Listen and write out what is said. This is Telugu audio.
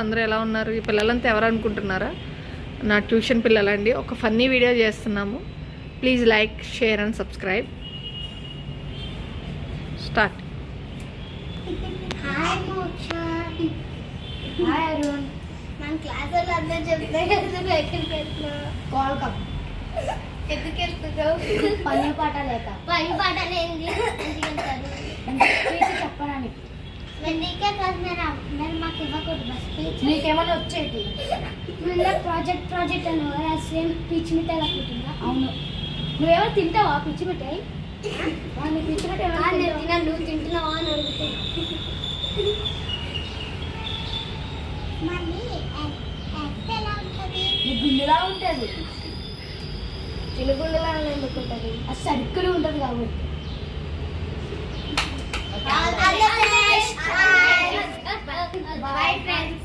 అందరూ ఎలా ఉన్నారు? ఈ పిల్లలంతా ఎవరు అనుకుంటున్నారా? నా ట్యూషన్ పిల్లలండి. ఒక ఫన్నీ వీడియో చేస్తున్నాము. Please like, share and subscribe. Start. Hi మోక్ష. హాయ్ అరుణ్. మన క్లాసులో అందరూ చెప్తారు ఎందుకు ఎక్కడికి వెళ్తున్నావు? కాల్ కప్ ఎందుకు వెళ్తున్నావు? పని పాట లేక పని పాటలు ఏంది? ఎందుకు వెళ్తారు? చెప్పడానికి నీకే కాదు, నేను మాకు ఇవ్వకూడదు బస్ స్పీచ్. నీకేమైనా వచ్చేది? ప్రాజెక్ట్ అని సేమ్ పిచ్చి మిఠాయి అనుకుంటున్నా. అవును. నువ్వేమైనా తింటావా పిచ్చి మిఠాయి? పిచ్చి మిఠాయి నేను తిన్నా, నువ్వు తింటున్నావా అని అడుగుతున్నా. నీ గుండెలా ఉంటుంది. చిలుగుండలా ఎందుకుంటుంది? అది సర్కిల్ ఉంటుంది కాబట్టి. Bye friends.